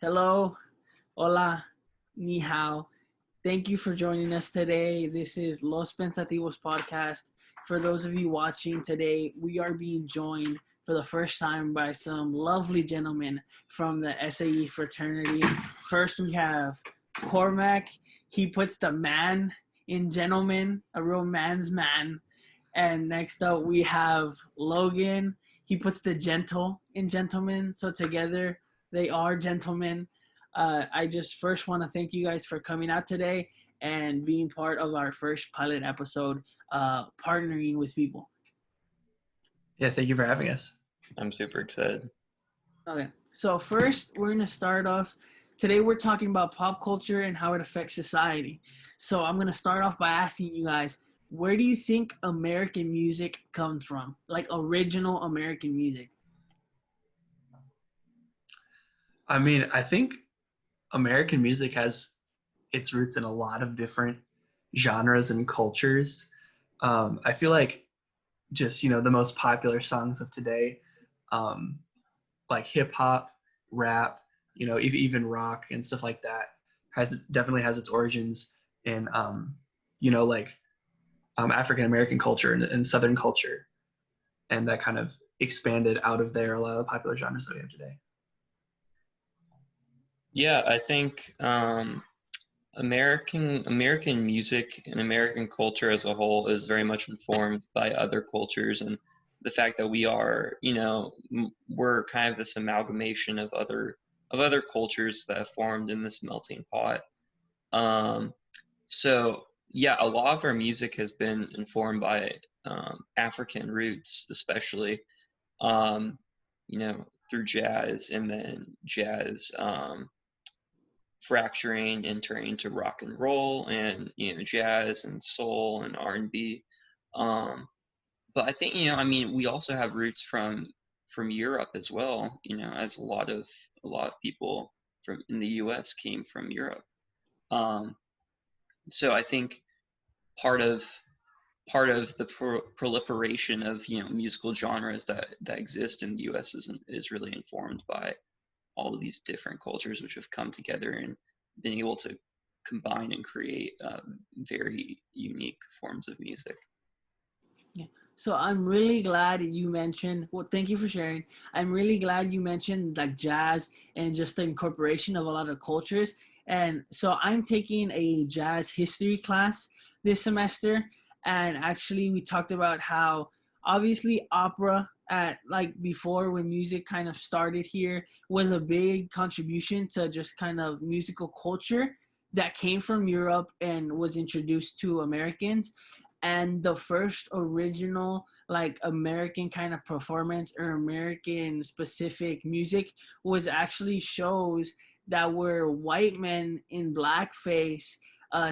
Hello, hola, ni hao. Thank you for joining us today. This is Los Pensativos podcast. For those of you watching today, we are being joined for the first time by some lovely gentlemen from the SAE fraternity. First, we have Cormac. He puts the man in gentleman, a real man's man. And next up, we have Logan. He puts the gentle in gentleman. So together, they are gentlemen. I just first want to thank you guys for coming out today and being part of our first pilot episode, partnering with people. Yeah, thank you for having us. I'm super excited. Okay, so first we're going to start off. Today we're talking about pop culture and how it affects society. So I'm going to start off by asking you guys, where do you think American music comes from? Like original American music? I mean, I think American music has its roots in a lot of different genres and cultures. I feel like just, the most popular songs of today, like hip hop, rap, even rock and stuff like that, definitely has its origins in, African American culture and Southern culture, and that kind of expanded out of there a lot of the popular genres that we have today. Yeah, I think American music and American culture as a whole is very much informed by other cultures, and the fact that we are, we're kind of this amalgamation of other cultures that have formed in this melting pot. So yeah, a lot of our music has been informed by African roots, especially, through jazz, and then jazz fracturing and turning to rock and roll, and jazz and soul and R&B. But I think we also have roots from Europe as well. As a lot of people from in the U.S. came from Europe. So I think part of the proliferation of musical genres that exist in the U.S. is really informed by all of these different cultures which have come together and been able to combine and create very unique forms of music. Yeah. So I'm really glad you mentioned, well, thank you for sharing. I'm really glad you mentioned like jazz and just the incorporation of a lot of cultures. And so I'm taking a jazz history class this semester. And actually we talked about how obviously opera at like before when music kind of started here was a big contribution to just kind of musical culture that came from Europe and was introduced to Americans. And the first original like American kind of performance or American specific music was actually shows that were white men in blackface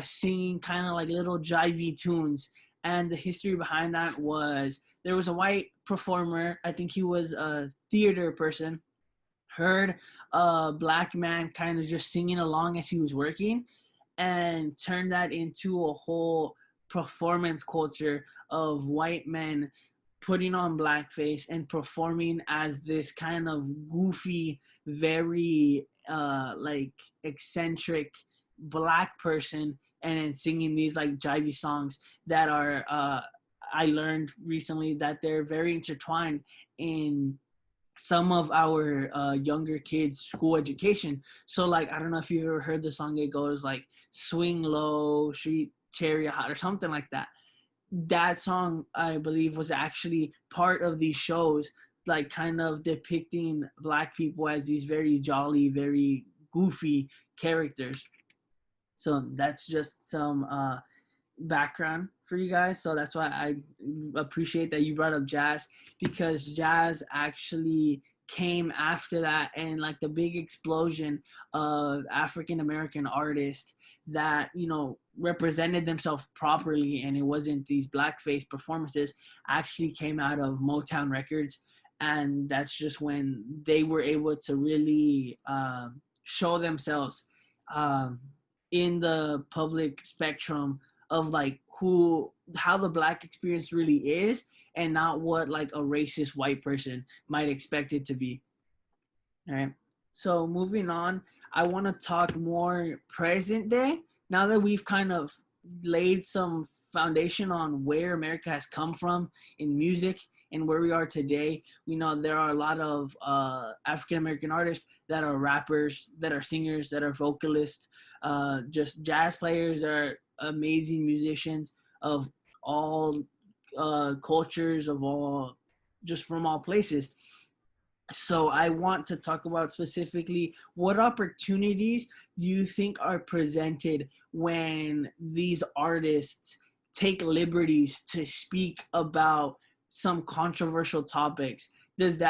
singing kind of like little jivey tunes. And the history behind that was there was a white performer, I think he was a theater person, heard a black man kind of just singing along as he was working and turned that into a whole performance culture of white men putting on blackface and performing as this kind of goofy, very like eccentric black person and then singing these like jivey songs that are I learned recently that they're very intertwined in some of our younger kids' school education. So like I don't know if you ever heard the song. It goes like "Swing Low, Street Chariot Hot" or something like that. That song I believe was actually part of these shows, like kind of depicting black people as these very jolly, very goofy characters. So that's just some background for you guys. So that's why I appreciate that you brought up jazz, because jazz actually came after that, and like the big explosion of African American artists that represented themselves properly, and it wasn't these blackface performances, actually came out of Motown Records. And that's just when they were able to really show themselves um, in the public spectrum of like how the black experience really is, and not what like a racist white person might expect it to be. All right. So moving on, I want to talk more present day. Now that we've kind of laid some foundation on where America has come from in music and where we are today, we know there are a lot of African American artists that are rappers, that are singers, that are vocalists, just jazz players that are amazing musicians of all cultures, of all, just from all places. So I want to talk about specifically what opportunities you think are presented when these artists take liberties to speak about some controversial topics. Does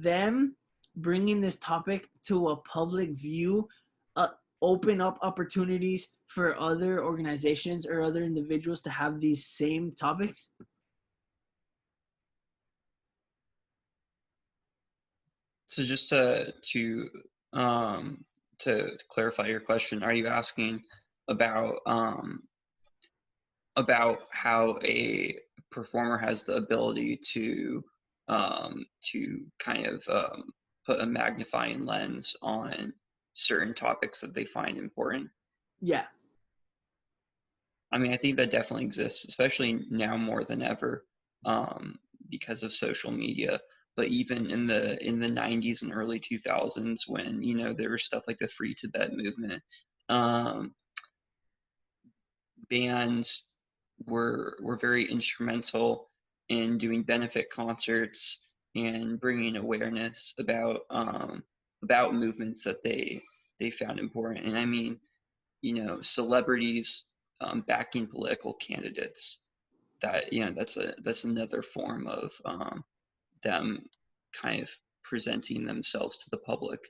them bringing this topic to a public view uh, open up opportunities for other organizations or other individuals to have these same topics? So just to clarify your question, are you asking about how a performer has the ability to kind of put a magnifying lens on certain topics that they find important? Yeah. I mean, I think that definitely exists, especially now more than ever, because of social media. But even in the 90s and early 2000s, when there was stuff like the Free Tibet movement, um, bands were very instrumental in doing benefit concerts and bringing awareness about movements that they found important. And I mean, celebrities backing political candidates. That's another form of them kind of presenting themselves to the public,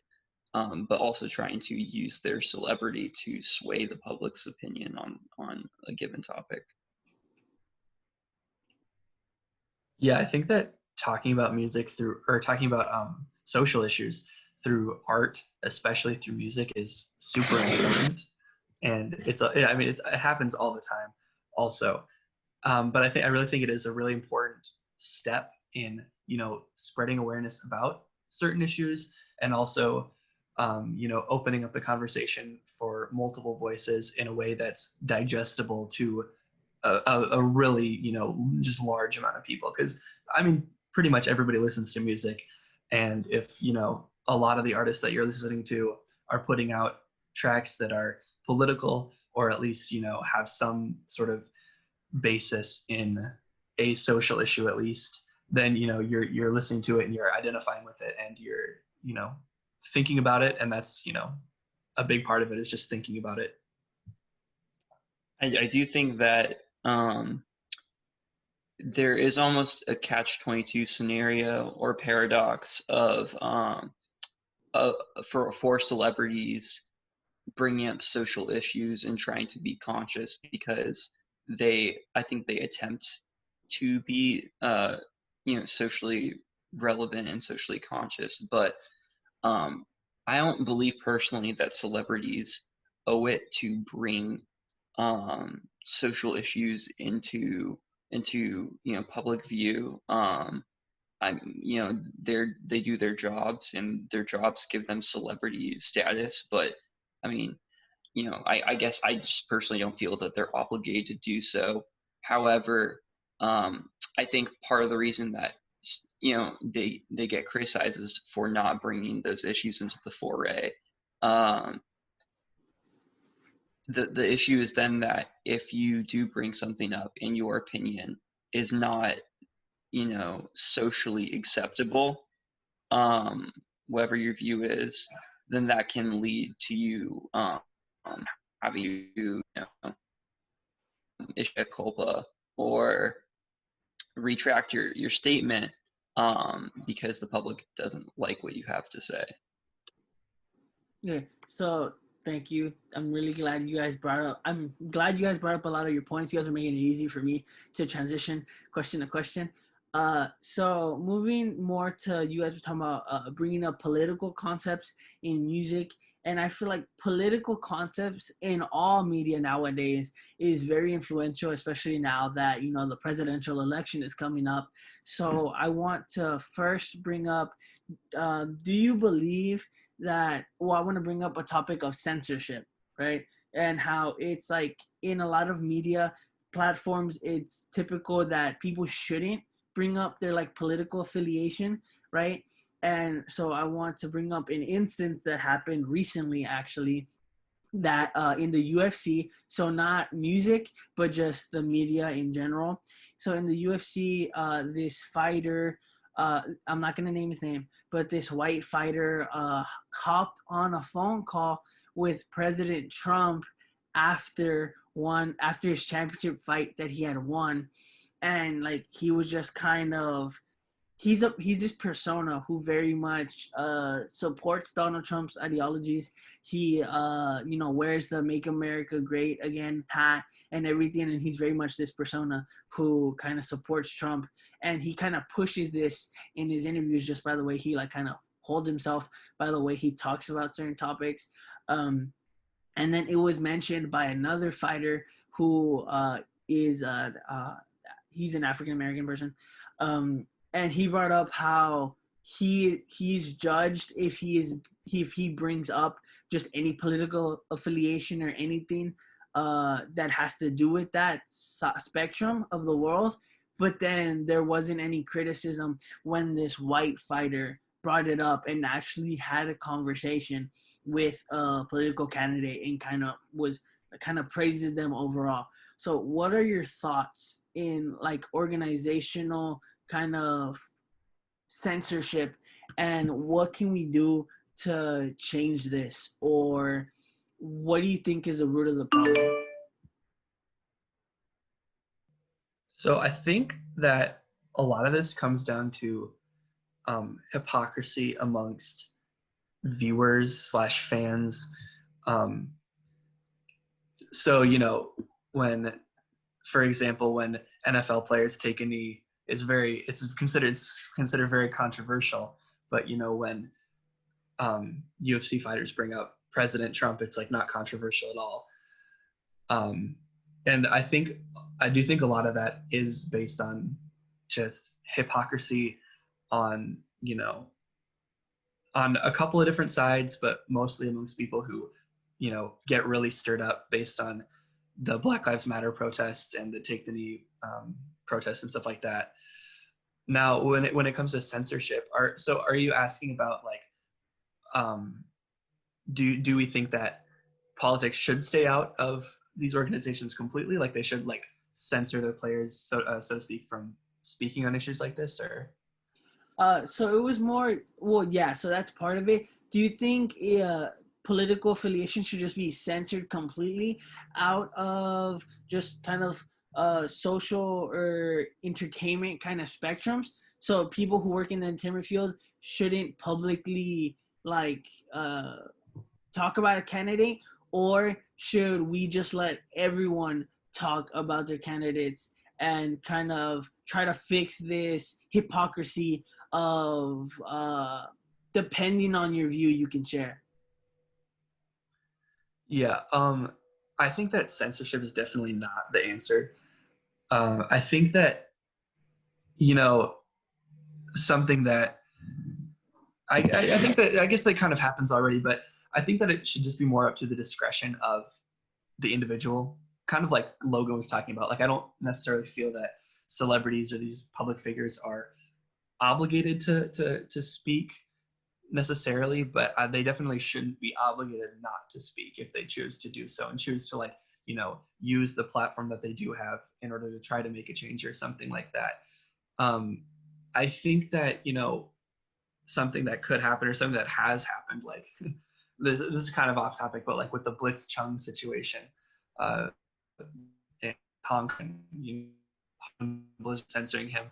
but also trying to use their celebrity to sway the public's opinion on a given topic. Yeah, I think that talking about music through, or talking about social issues through art, especially through music, is super important. And it happens all the time also. But I really think it is a really important step in, spreading awareness about certain issues, and also, opening up the conversation for multiple voices in a way that's digestible to a really, just large amount of people. Because I mean, pretty much everybody listens to music, and if a lot of the artists that you're listening to are putting out tracks that are political, or at least have some sort of basis in a social issue at least, then you're listening to it and you're identifying with it, and you're thinking about it. And that's a big part of it, is just thinking about it. I do think that there is almost a catch-22 scenario or paradox of for celebrities bringing up social issues and trying to be conscious, because I think they attempt to be socially relevant and socially conscious, but I don't believe personally that celebrities owe it to bring social issues into public view. They do their jobs, and their jobs give them celebrity status, but I mean, I guess I just personally don't feel that they're obligated to do so. However, I think part of the reason that they get criticized is for not bringing those issues into the foray. The issue is then that if you do bring something up in your opinion is not socially acceptable, whatever your view is, then that can lead to you having you issue a culpa or retract your statement because the public doesn't like what you have to say. Yeah. So thank you. I'm really glad you guys brought up. I'm glad you guys brought up a lot of your points. You guys are making it easy for me to transition question to question. So moving more to you guys were talking about bringing up political concepts in music, and I feel like political concepts in all media nowadays is very influential, especially now that the presidential election is coming up. So I want to first bring up, do you believe that? Well, I want to bring up a topic of censorship, right? And how it's like in a lot of media platforms, it's typical that people shouldn't bring up their like political affiliation, right? And so I want to bring up an instance that happened recently, actually, that in the UFC, so not music, but just the media in general. So in the UFC, this fighter, I'm not gonna name his name, but this white fighter hopped on a phone call with President Trump after his championship fight that he had won, and like he was just kind of he's this persona who very much supports Donald Trump's ideologies. He wears the Make America Great Again hat and everything, and he's very much this persona who kind of supports Trump, and he kind of pushes this in his interviews just by the way he like kind of holds himself, by the way he talks about certain topics. And then it was mentioned by another fighter who is he's an African American person, and he brought up how he's judged if he brings up just any political affiliation or anything that has to do with that spectrum of the world. But then there wasn't any criticism when this white fighter brought it up and actually had a conversation with a political candidate and kind of praises them overall. So what are your thoughts in like organizational kind of censorship, and what can we do to change this, or what do you think is the root of the problem? So I think that a lot of this comes down to hypocrisy amongst viewers/fans. Um, so when, for example, when NFL players take a knee, it's considered very controversial. But when UFC fighters bring up President Trump, it's like not controversial at all. And I do think a lot of that is based on just hypocrisy on on a couple of different sides, but mostly amongst people who get really stirred up based on the Black Lives Matter protests and the Take the Knee protests and stuff like that. Now, when it comes to censorship, are you asking about like, do we think that politics should stay out of these organizations completely? Like they should like censor their players, so to speak, from speaking on issues like this, or? So it was more, well, yeah, so that's part of it. Do you think political affiliation should just be censored completely out of just kind of social or entertainment kind of spectrums? So people who work in the entertainment field shouldn't publicly like talk about a candidate, or should we just let everyone talk about their candidates and kind of try to fix this hypocrisy of depending on your view you can share? Yeah, I think that censorship is definitely not the answer. I think that something that I think that I guess that kind of happens already, but I think that it should just be more up to the discretion of the individual, kind of like Logan was talking about. Like I don't necessarily feel that celebrities or these public figures are obligated to speak necessarily, but they definitely shouldn't be obligated not to speak if they choose to do so and choose to like use the platform that they do have in order to try to make a change or something like that. I think that something that could happen or something that has happened, like this is kind of off topic, but like with the Blitz Chung situation, in Hong Kong, was censoring him.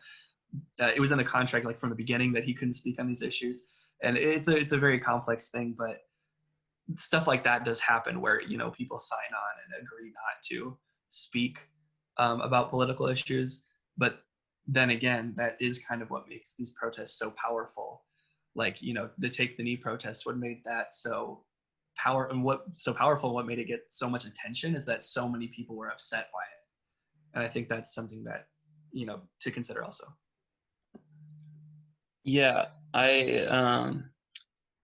It was in the contract like from the beginning that he couldn't speak on these issues, and it's a very complex thing, but stuff like that does happen where people sign on and agree not to speak about political issues, but then again, that is kind of what makes these protests so powerful. Like, you know, the Take the Knee protests, what made that so powerful, what made it get so much attention is that so many people were upset by it. And I think that's something that, you know, to consider also. Yeah, I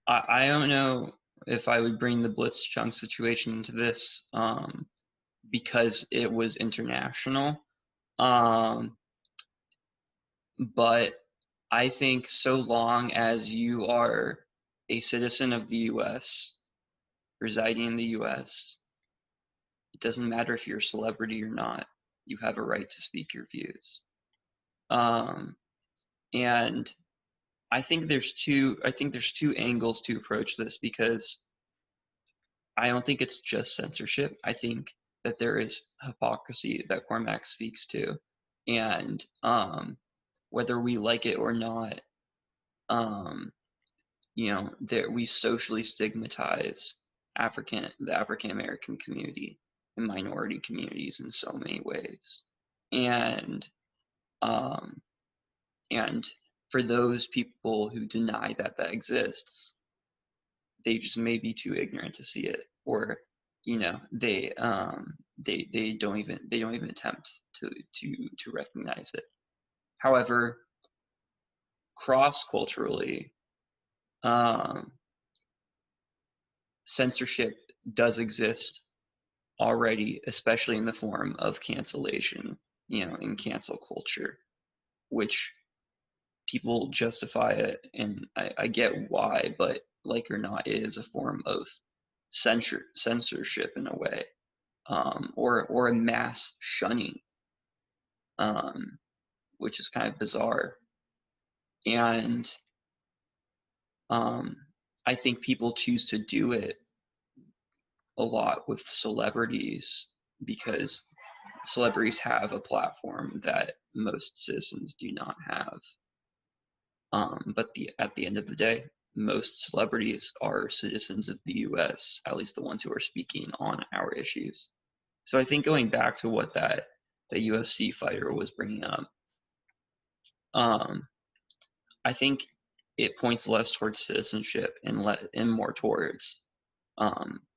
don't know if I would bring the Blitzchung situation into this, because it was international. But I think so long as you are a citizen of the U.S., residing in the U.S., it doesn't matter if you're a celebrity or not. You have a right to speak your views. And I think there's two angles to approach this, because I don't think it's just censorship. I think that there is hypocrisy that Cormac speaks to, and whether we like it or not, you know, that we socially stigmatize the African American community and minority communities in so many ways, and um, and for those people who deny that exists, they just may be too ignorant to see it, or you know, they don't even attempt to recognize it. However, cross culturally, censorship does exist already, especially in the form of cancellation, you know, in cancel culture, which people justify it, and I get why, but like or not, it is a form of censorship in a way, or a mass shunning, which is kind of bizarre. And I think people choose to do it a lot with celebrities because celebrities have a platform that most citizens do not have. But at the end of the day, most celebrities are citizens of the U.S., at least the ones who are speaking on our issues. So I think going back to what that UFC fighter was bringing up, I think it points less towards citizenship and more towards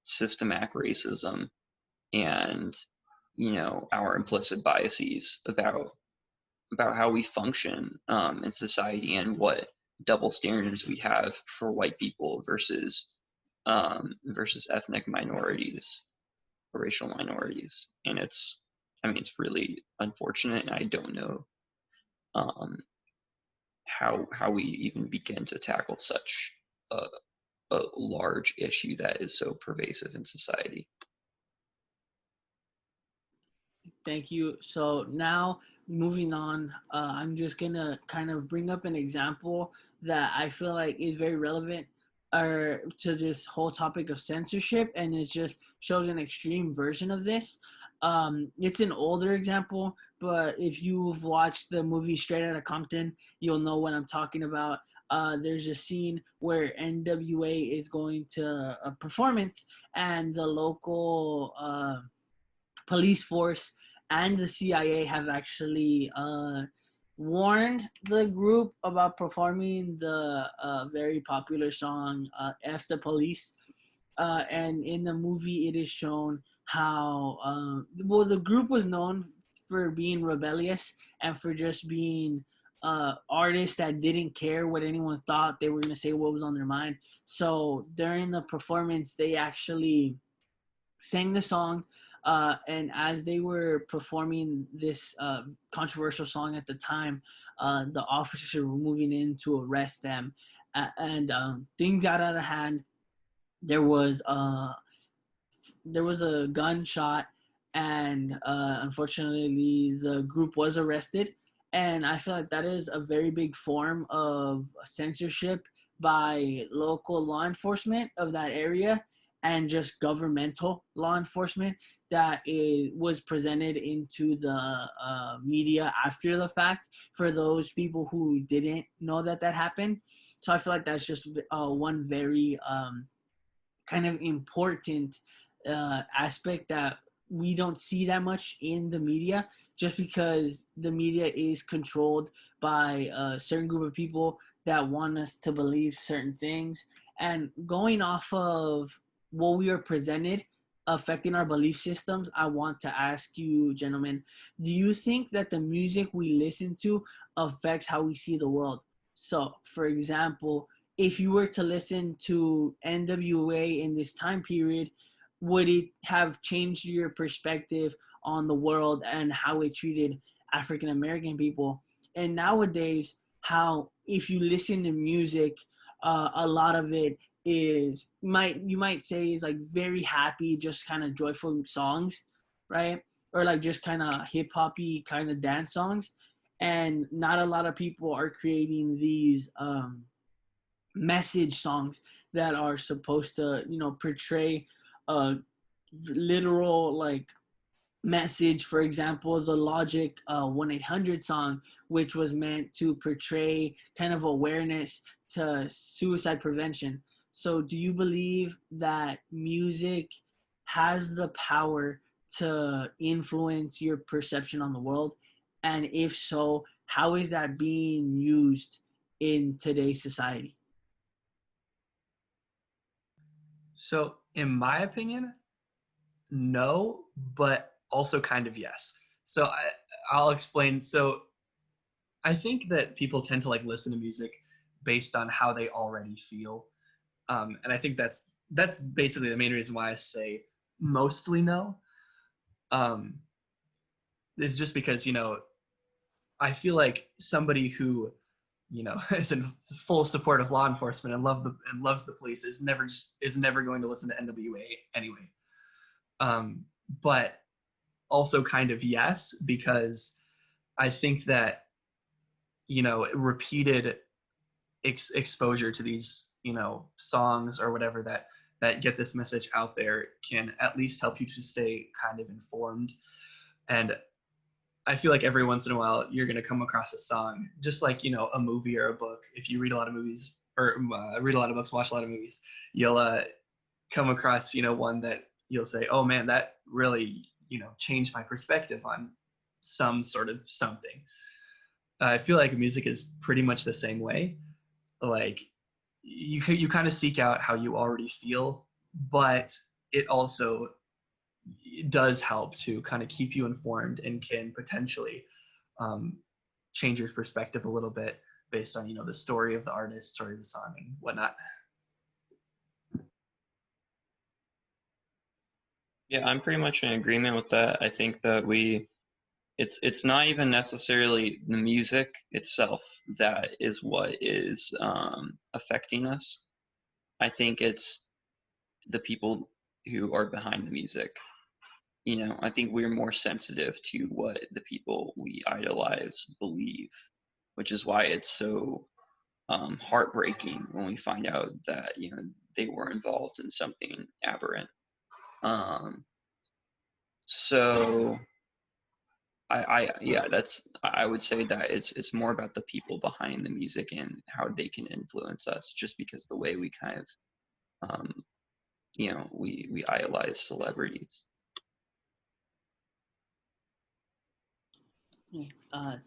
systematic racism and, you know, our implicit biases about how we function in society, and what double standards we have for white people versus ethnic minorities or racial minorities. And it's really unfortunate, and I don't know how we even begin to tackle such a large issue that is so pervasive in society. Thank you. So now moving on, I'm just gonna kind of bring up an example that I feel like is very relevant to this whole topic of censorship, and it just shows an extreme version of this. It's an older example, but if you've watched the movie Straight Outta Compton, you'll know what I'm talking about. There's a scene where NWA is going to a performance, and the local police force and the CIA have actually warned the group about performing the very popular song F the Police. And in the movie, it is shown how, the group was known for being rebellious and for just being artists that didn't care what anyone thought. They were going to say what was on their mind. So during the performance, they actually sang the song, and as they were performing this controversial song at the time, the officers were moving in to arrest them, and things got out of hand. There was a gunshot, and unfortunately, the group was arrested. And I feel like that is a very big form of censorship by local law enforcement of that area, and just governmental law enforcement that was presented into the media after the fact for those people who didn't know that happened. So I feel like that's just one very kind of important aspect that we don't see that much in the media, just because the media is controlled by a certain group of people that want us to believe certain things. And going off of what we are presented affecting our belief systems, I want to ask you, gentlemen, do you think that the music we listen to affects how we see the world? So, for example, if you were to listen to NWA in this time period, would it have changed your perspective on the world and how it treated African American people? And nowadays, how if you listen to music, a lot of it is you might say is like very happy, just kind of joyful songs, right? Or like just kind of hip hoppy kind of dance songs, and not a lot of people are creating these message songs that are supposed to, portray a literal like message. For example, the Logic 1-800 song, which was meant to portray kind of awareness to suicide prevention. So do you believe that music has the power to influence your perception on the world? And if so, how is that being used in today's society? So, in my opinion, no, but also kind of yes. So I'll explain. So I think that people tend to like listen to music based on how they already feel, and I think that's basically the main reason why I say mostly no. Um, is just because I feel like somebody who is in full support of law enforcement and loves the police is never going to listen to NWA anyway. But also kind of yes, because I think that repeated exposure to these songs or whatever that get this message out there can at least help you to stay kind of informed. And I feel like every once in a while you're going to come across a song, just like a movie or a book. If you read a lot of movies or read a lot of books, watch a lot of movies, you'll come across one that you'll say, oh man, that really changed my perspective on some sort of something. I feel like music is pretty much the same way. Like you kind of seek out how you already feel, but it also does help to kind of keep you informed and can potentially change your perspective a little bit based on the story of the artist, story of the song, and whatnot. Yeah, I'm pretty much in agreement with that. I think that it's not even necessarily the music itself that is what is affecting us. I think it's the people who are behind the music. I think we're more sensitive to what the people we idolize believe, which is why it's so heartbreaking when we find out that they were involved in something aberrant. So I would say that it's more about the people behind the music and how they can influence us, just because the way we kind of we idolize celebrities.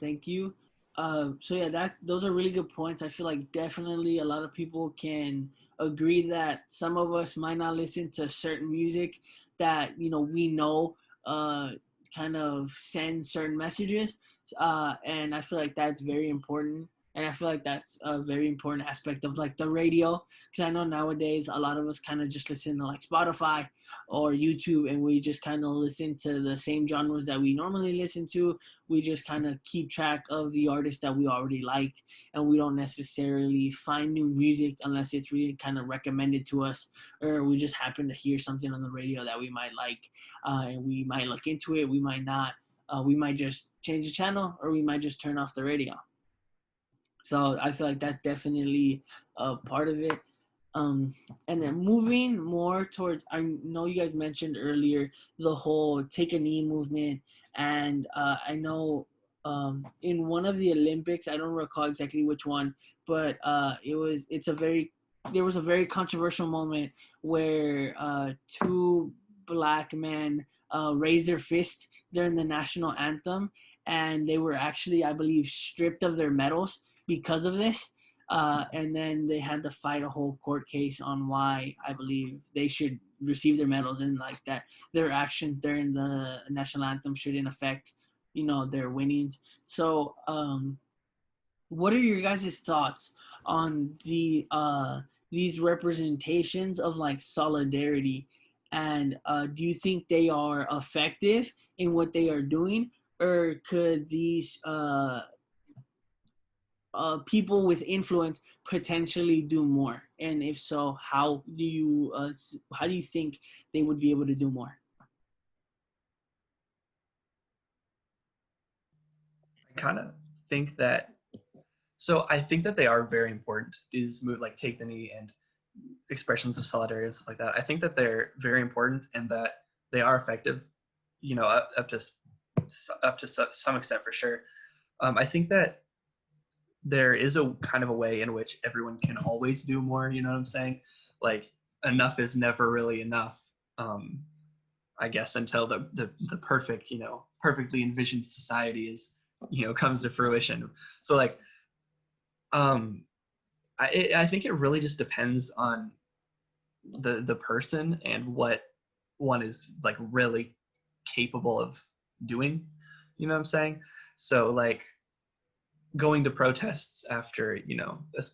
Thank you. So yeah, those are really good points. I feel like definitely a lot of people can agree that some of us might not listen to certain music that we know kind of sends certain messages, and I feel like that's very important. And I feel like that's a very important aspect of like the radio, because I know nowadays a lot of us kind of just listen to like Spotify or YouTube, and we just kind of listen to the same genres that we normally listen to. We just kind of keep track of the artists that we already like, and we don't necessarily find new music unless it's really kind of recommended to us, or we just happen to hear something on the radio that we might like, and we might look into it, we might not, we might just change the channel, or we might just turn off the radio. So I feel like that's definitely a part of it. And then moving more towards, I know you guys mentioned earlier the whole take a knee movement, and I know in one of the Olympics, I don't recall exactly which one, but there was a very controversial moment where two black men raised their fist during the national anthem, and they were actually, I believe, stripped of their medals because of this. And then they had to fight a whole court case on why I believe they should receive their medals, and like that their actions during the national anthem shouldn't affect, their winnings. So what are your guys' thoughts on these representations of like solidarity, and do you think they are effective in what they are doing, or could these people with influence potentially do more? And if so, how do you think they would be able to do more? I kind of think that, so I think that they are very important. These move like Take the Knee and expressions of solidarity and stuff like that. I think that they're very important and that they are effective, up to some extent for sure. I think that there is a kind of a way in which everyone can always do more. You know what I'm saying? Like enough is never really enough. I guess until the perfect, perfectly envisioned society is, comes to fruition. So like, I think it really just depends on the person and what one is like really capable of doing. You know what I'm saying? So like going to protests after,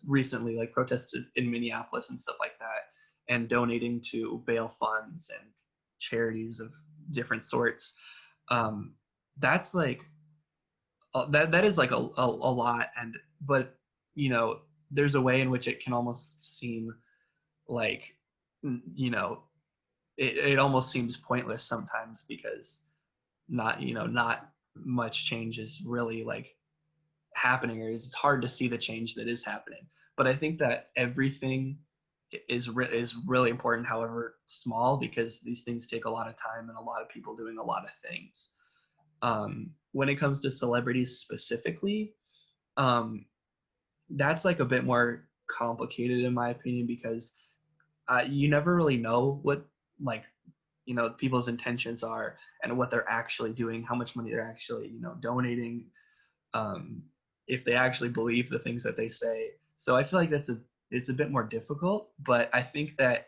recently like protests in Minneapolis and stuff like that, and donating to bail funds and charities of different sorts. That's like that is like a lot, but there's a way in which it can almost seem like, it almost seems pointless sometimes because not much change is really like happening, or it's hard to see the change that is happening. But I think that everything is really important, however small, because these things take a lot of time and a lot of people doing a lot of things. When it comes to celebrities specifically, that's like a bit more complicated in my opinion, because you never really know what like people's intentions are and what they're actually doing, how much money they're actually donating, if they actually believe the things that they say. So I feel like it's a bit more difficult, but I think that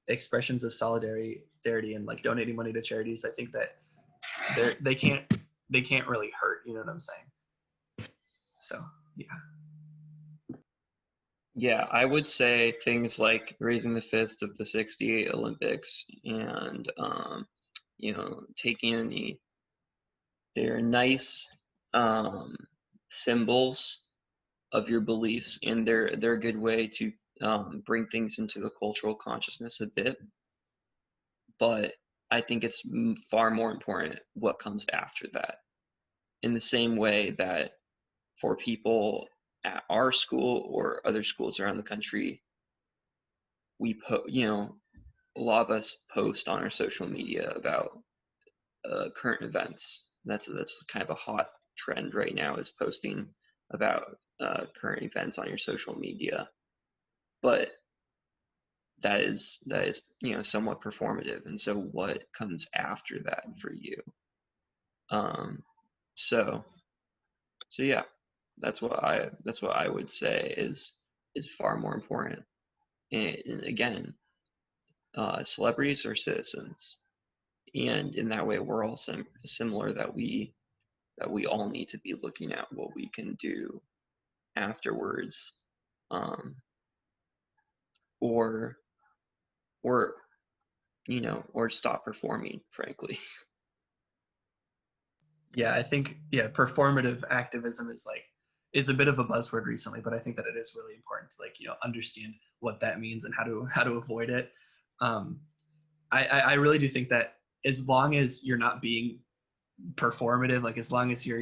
expressions of solidarity and like donating money to charities, I think that they can't really hurt, you know what I'm saying? So yeah. Yeah, I would say things like raising the fist at the '68 Olympics and taking a knee. They're nice symbols of your beliefs, and they're a good way to bring things into the cultural consciousness a bit. But I think it's far more important what comes after that. In the same way that for people at our school or other schools around the country, a lot of us post on our social media about current events. That's kind of a hot trend right now, is posting about current events on your social media. But that is somewhat performative. And so what comes after that for you? So yeah, that's what I would say is far more important. And again, celebrities are citizens, and in that way we're all similar, that we all need to be looking at what we can do afterwards, or or stop performing, frankly. Yeah, I think performative activism is a bit of a buzzword recently, but I think that it is really important to like understand what that means and how to avoid it. I really do think that as long as you're not being performative, like as long as you're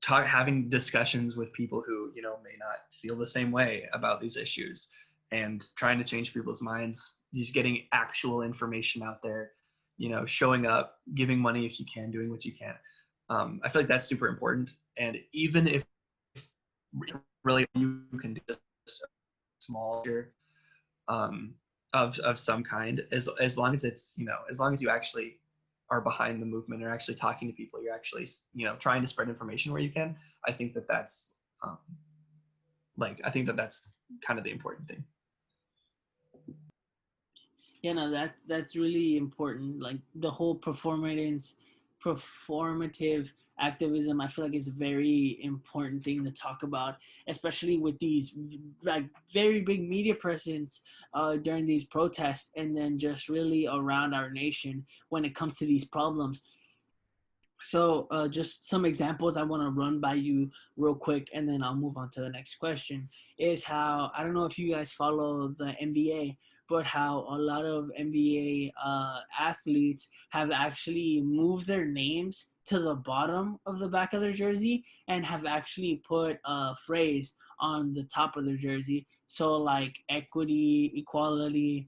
having discussions with people who may not feel the same way about these issues, and trying to change people's minds, just getting actual information out there, showing up, giving money if you can, doing what you can. I feel like that's super important. And even if really you can do just small, of some kind, as long as it's, as long as you actually are behind the movement or actually talking to people, you're actually, trying to spread information where you can. I think that that's I think that that's kind of the important thing. Yeah, no, that's really important. Like the whole performative activism, I feel like is a very important thing to talk about, especially with these like very big media presence during these protests, and then just really around our nation when it comes to these problems. So just some examples I want to run by you real quick, and then I'll move on to the next question. Is how, I don't know if you guys follow the NBA, but how a lot of NBA athletes have actually moved their names to the bottom of the back of their jersey and have actually put a phrase on the top of their jersey. So like equity, equality,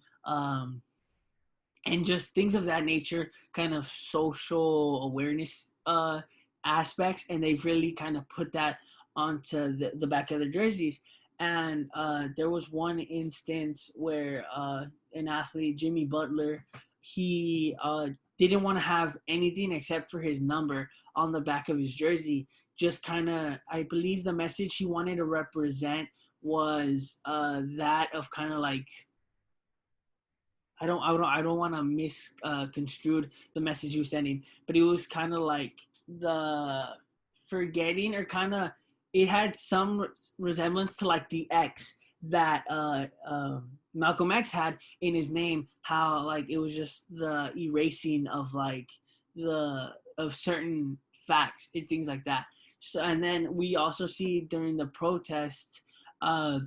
and just things of that nature, kind of social awareness aspects, and they've really kind of put that onto the back of their jerseys. And there was one instance where an athlete, Jimmy Butler, he didn't want to have anything except for his number on the back of his jersey. Just kind of, I believe the message he wanted to represent was that of kind of like, I don't want to misconstrued the message he was sending, but it was kind of like the forgetting, or kind of, it had some resemblance to like the X that Malcolm X had in his name. How like it was just the erasing of like the of certain facts and things like that. So, and then we also see during the protests, uh,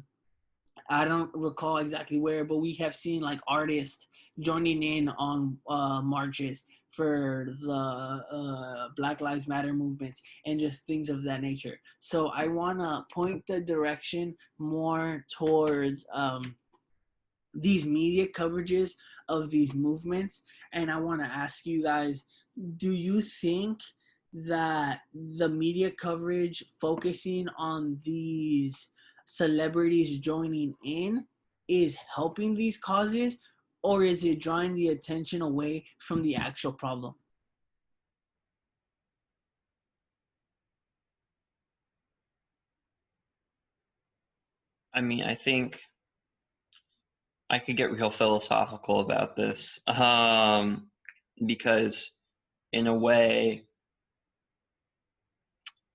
I don't recall exactly where, but we have seen like artists joining in on marches for the Black Lives Matter movements and just things of that nature. So I want to point the direction more towards these media coverages of these movements. And I want to ask you guys, do you think that the media coverage focusing on these celebrities joining in is helping these causes, or is it drawing the attention away from the actual problem? I mean, I think I could get real philosophical about this, because in a way,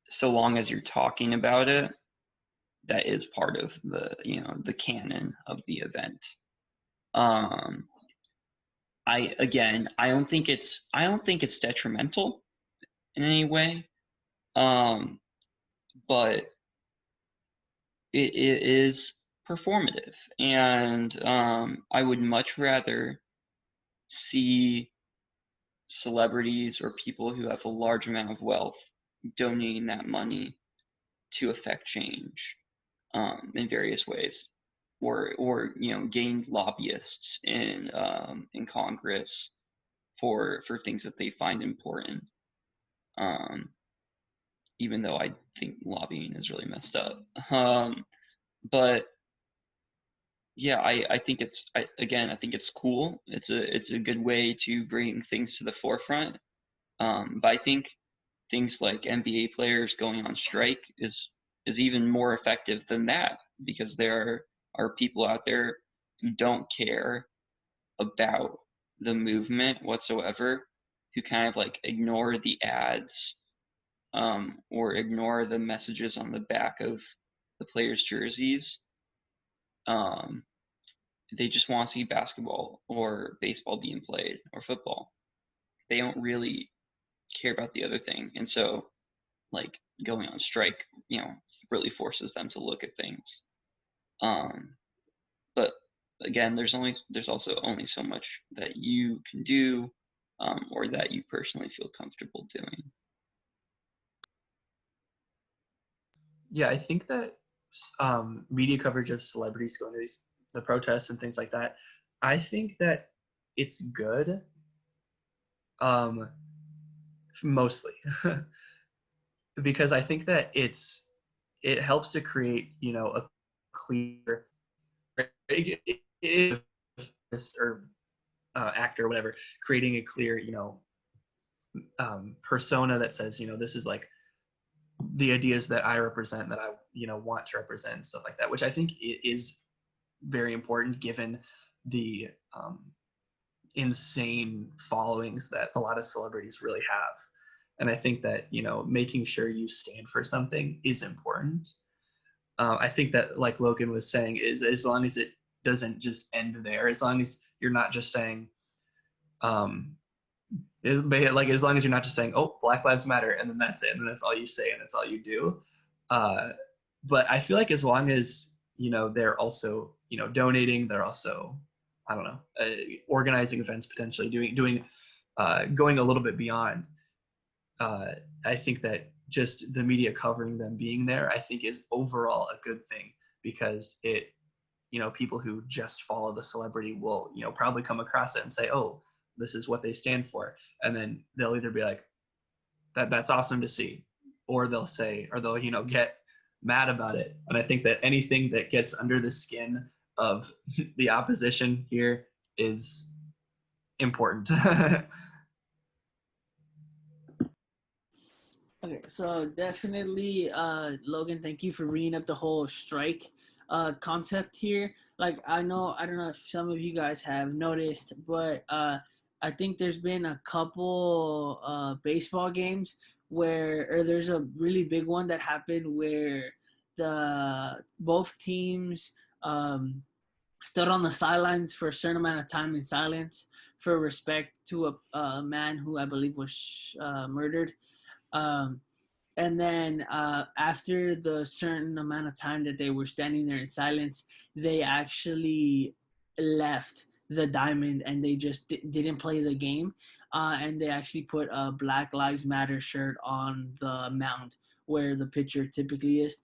so long as you're talking about it, that is part of the canon of the event. Um, I don't think it's detrimental in any way, but it is performative, and I would much rather see celebrities or people who have a large amount of wealth donating that money to affect change in various ways, or gain lobbyists in Congress for things that they find important. Um, Even though I think lobbying is really messed up. But yeah, I think I think it's cool. It's a good way to bring things to the forefront. But I think things like NBA players going on strike is even more effective than that, because there are people out there who don't care about the movement whatsoever, who kind of like ignore the ads, or ignore the messages on the back of the players' jerseys. Um, they just want to see basketball or baseball being played, or football. They don't really care about the other thing, and so like going on strike, really forces them to look at things. Um, but again, there's also only so much that you can do, or that you personally feel comfortable doing. Yeah, I think that media coverage of celebrities going to the protests and things like that, I think that it's good, mostly, because I think that it helps to create, a clear, or actor or whatever, creating a clear, persona that says, this is like the ideas that I represent, that I, want to represent, stuff like that, which I think is very important given the insane followings that a lot of celebrities really have. And I think that, making sure you stand for something is important. I think that, like Logan was saying, is as long as it doesn't just end there, as long as you're not just saying, as long as you're not just saying, oh, Black Lives Matter, and then that's it, and that's all you say, and that's all you do. But I feel like as long as, they're also, donating, they're also, I don't know, organizing events, potentially doing, going a little bit beyond. I think that just the media covering them being there, I think is overall a good thing, because it, people who just follow the celebrity will, probably come across it and say, oh, this is what they stand for. And then they'll either be like, that's awesome to see, or they'll say, or they'll, get mad about it. And I think that anything that gets under the skin of the opposition here is important. Okay, so definitely, Logan, thank you for bringing up the whole strike concept here. Like, I don't know if some of you guys have noticed, but I think there's been a couple baseball games or there's a really big one that happened where both teams stood on the sidelines for a certain amount of time in silence for respect to a man who I believe was murdered. Um, and then after the certain amount of time that they were standing there in silence, they actually left the diamond and they just didn't play the game. And they actually put a Black Lives Matter shirt on the mound where the pitcher typically is.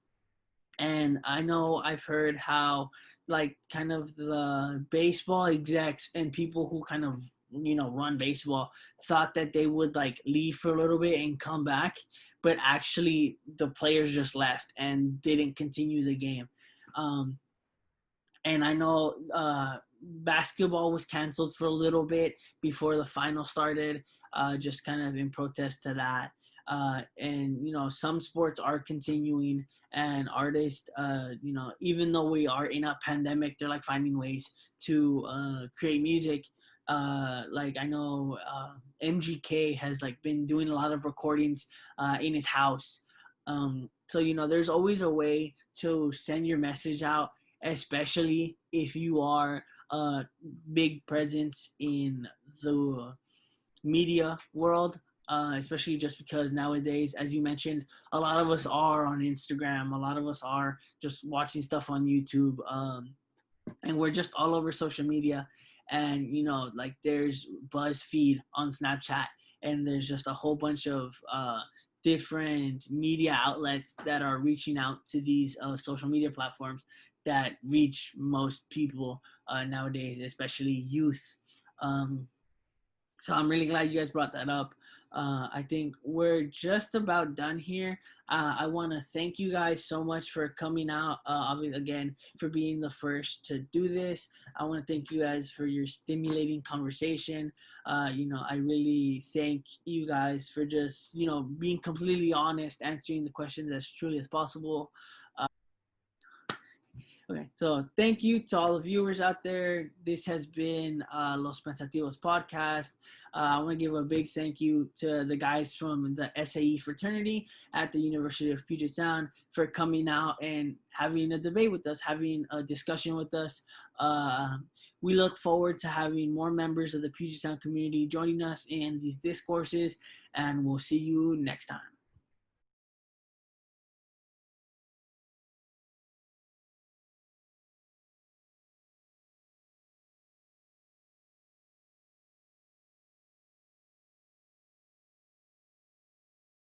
And I know I've heard how like kind of the baseball execs and people who kind of run baseball thought that they would like leave for a little bit and come back, but actually the players just left and didn't continue the game. And I know basketball was canceled for a little bit before the final started, just kind of in protest to that. And some sports are continuing, and artists, even though we are in a pandemic, they're like finding ways to create music. Like I know MGK has like been doing a lot of recordings in his house. So there's always a way to send your message out, especially if you are a big presence in the media world, especially just because nowadays, as you mentioned, a lot of us are on Instagram, a lot of us are just watching stuff on YouTube, and we're just all over social media. And like there's BuzzFeed on Snapchat, and there's just a whole bunch of different media outlets that are reaching out to these social media platforms that reach most people nowadays, especially youth. So I'm really glad you guys brought that up. I think we're just about done here. I want to thank you guys so much for coming out, again, for being the first to do this. I want to thank you guys for your stimulating conversation. I really thank you guys for just, being completely honest, answering the questions as truly as possible. Okay, so thank you to all the viewers out there. This has been Los Pensativos podcast. I want to give a big thank you to the guys from the SAE fraternity at the University of Puget Sound for coming out and having a debate with us, having a discussion with us. We look forward to having more members of the Puget Sound community joining us in these discourses, and we'll see you next time.